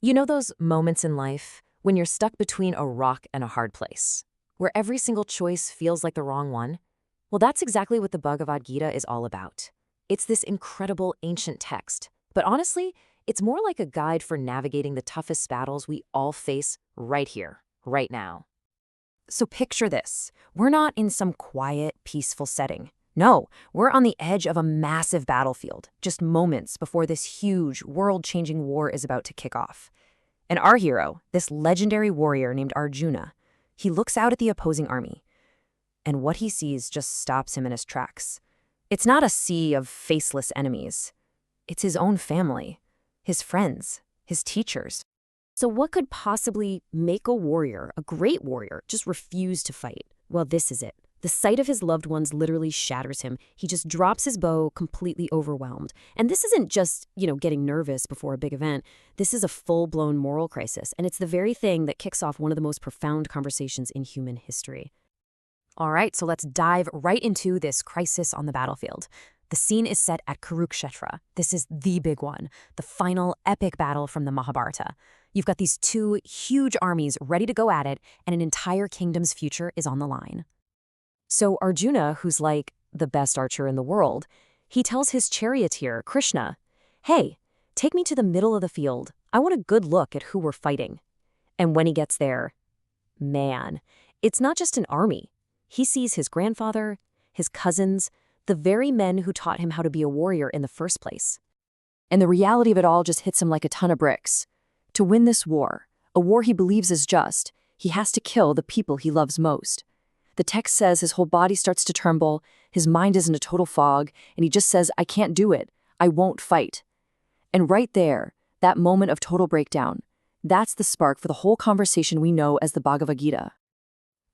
You know those moments in life when you're stuck between a rock and a hard place, where every single choice feels like the wrong one? Well, that's exactly what the Bhagavad Gita is all about. It's this incredible ancient text, but honestly, it's more like a guide for navigating the toughest battles we all face right here, right now. So picture this. We're not in some quiet, peaceful setting. No, we're on the edge of a massive battlefield, just moments before this huge, world-changing war is about to kick off. And our hero, this legendary warrior named Arjuna, he looks out at the opposing army, and what he sees just stops him in his tracks. It's not a sea of faceless enemies. It's his own family, his friends, his teachers. So what could possibly make a warrior, a great warrior, just refuse to fight? Well, this is it. The sight of his loved ones literally shatters him. He just drops his bow, completely overwhelmed. And this isn't just, getting nervous before a big event. This is a full-blown moral crisis, and it's the very thing that kicks off one of the most profound conversations in human history. All right, so let's dive right into this crisis on the battlefield. The scene is set at Kurukshetra. This is the big one, the final epic battle from the Mahabharata. You've got these two huge armies ready to go at it, and an entire kingdom's future is on the line. So Arjuna, who's like the best archer in the world, he tells his charioteer, Krishna, "Hey, take me to the middle of the field. I want a good look at who we're fighting." And when he gets there, man, it's not just an army. He sees his grandfather, his cousins, the very men who taught him how to be a warrior in the first place. And the reality of it all just hits him like a ton of bricks. To win this war, a war he believes is just, he has to kill the people he loves most. The text says his whole body starts to tremble, his mind is in a total fog, and he just says, "I can't do it. I won't fight." And right there, that moment of total breakdown, that's the spark for the whole conversation we know as the Bhagavad Gita.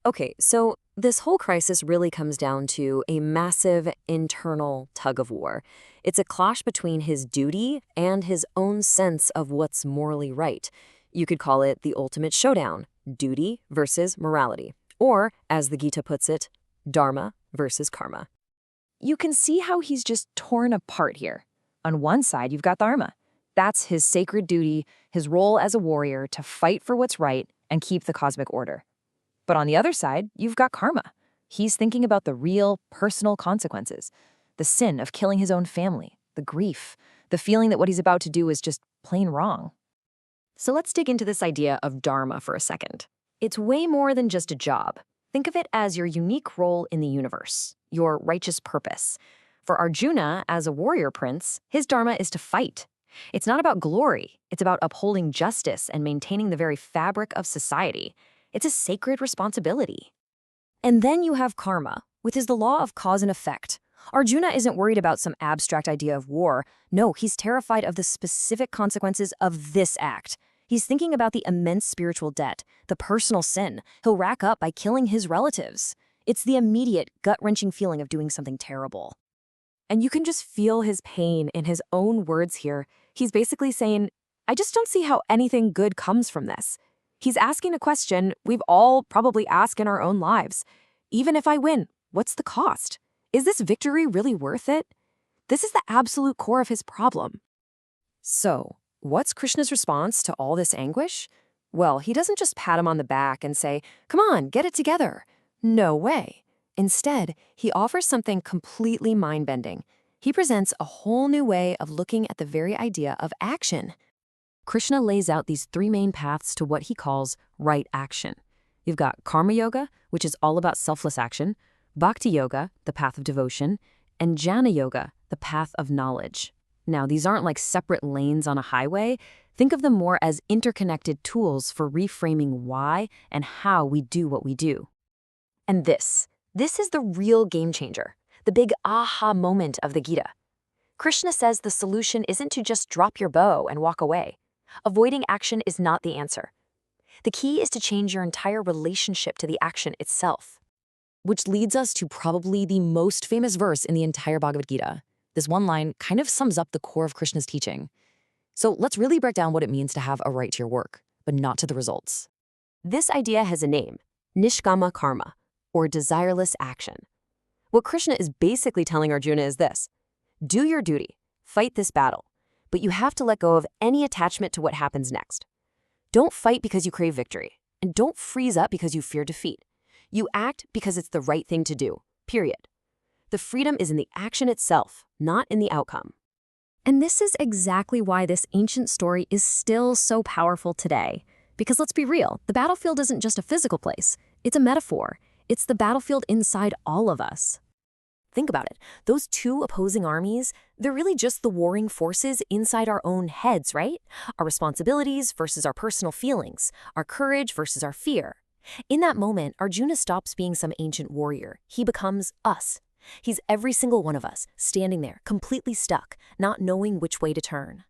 Okay, so this whole crisis really comes down to a massive internal tug of war. It's a clash between his duty and his own sense of what's morally right. You could call it the ultimate showdown, duty versus morality. Or, as the Gita puts it, dharma versus karma. You can see how he's just torn apart here. On one side, you've got dharma. That's his sacred duty, his role as a warrior to fight for what's right and keep the cosmic order. But on the other side, you've got karma. He's thinking about the real, personal consequences. The sin of killing his own family, the grief, the feeling that what he's about to do is just plain wrong. So let's dig into this idea of dharma for a second. It's way more than just a job. Think of it as your unique role in the universe, your righteous purpose. For Arjuna, as a warrior prince, his dharma is to fight. It's not about glory. It's about upholding justice and maintaining the very fabric of society. It's a sacred responsibility. And then you have karma, which is the law of cause and effect. Arjuna isn't worried about some abstract idea of war. No, he's terrified of the specific consequences of this act. He's thinking about the immense spiritual debt, the personal sin he'll rack up by killing his relatives. It's the immediate, gut-wrenching feeling of doing something terrible. And you can just feel his pain in his own words here. He's basically saying, "I just don't see how anything good comes from this." He's asking a question we've all probably asked in our own lives. Even if I win, what's the cost? Is this victory really worth it? This is the absolute core of his problem. So, what's Krishna's response to all this anguish? Well, he doesn't just pat him on the back and say, "Come on, get it together." No way. Instead, he offers something completely mind-bending. He presents a whole new way of looking at the very idea of action. Krishna lays out these three main paths to what he calls right action. You've got karma yoga, which is all about selfless action, bhakti yoga, the path of devotion, and jnana yoga, the path of knowledge. Now, these aren't like separate lanes on a highway. Think of them more as interconnected tools for reframing why and how we do what we do. And this is the real game changer, the big aha moment of the Gita. Krishna says the solution isn't to just drop your bow and walk away. Avoiding action is not the answer. The key is to change your entire relationship to the action itself. Which leads us to probably the most famous verse in the entire Bhagavad Gita. This one line kind of sums up the core of Krishna's teaching. So let's really break down what it means to have a right to your work, but not to the results. This idea has a name, nishkama karma, or desireless action. What Krishna is basically telling Arjuna is this: do your duty, fight this battle, but you have to let go of any attachment to what happens next. Don't fight because you crave victory, and don't freeze up because you fear defeat. You act because it's the right thing to do, period. The freedom is in the action itself, not in the outcome. And this is exactly why this ancient story is still so powerful today. Because let's be real, the battlefield isn't just a physical place. It's a metaphor. It's the battlefield inside all of us. Think about it. Those two opposing armies, they're really just the warring forces inside our own heads, right? Our responsibilities versus our personal feelings, our courage versus our fear. In that moment, Arjuna stops being some ancient warrior. He becomes us. He's every single one of us, standing there, completely stuck, not knowing which way to turn.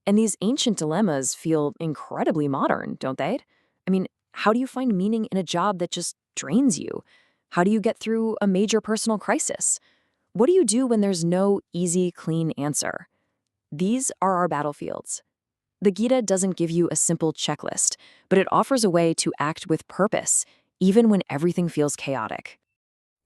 And these ancient dilemmas feel incredibly modern, don't they? I mean, how do you find meaning in a job that just drains you? How do you get through a major personal crisis? What do you do when there's no easy, clean answer? These are our battlefields. The Gita doesn't give you a simple checklist, but it offers a way to act with purpose, even when everything feels chaotic.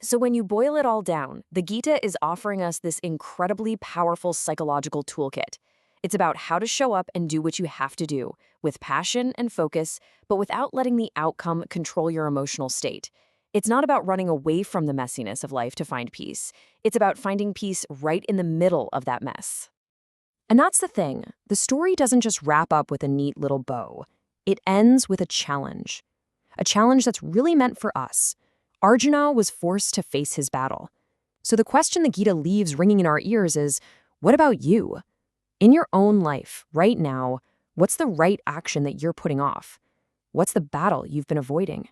So when you boil it all down, the Gita is offering us this incredibly powerful psychological toolkit. It's about how to show up and do what you have to do, with passion and focus, but without letting the outcome control your emotional state. It's not about running away from the messiness of life to find peace. It's about finding peace right in the middle of that mess. And that's the thing. The story doesn't just wrap up with a neat little bow. It ends with a challenge that's really meant for us. Arjuna was forced to face his battle. So the question the Gita leaves ringing in our ears is, what about you? In your own life, right now, what's the right action that you're putting off? What's the battle you've been avoiding?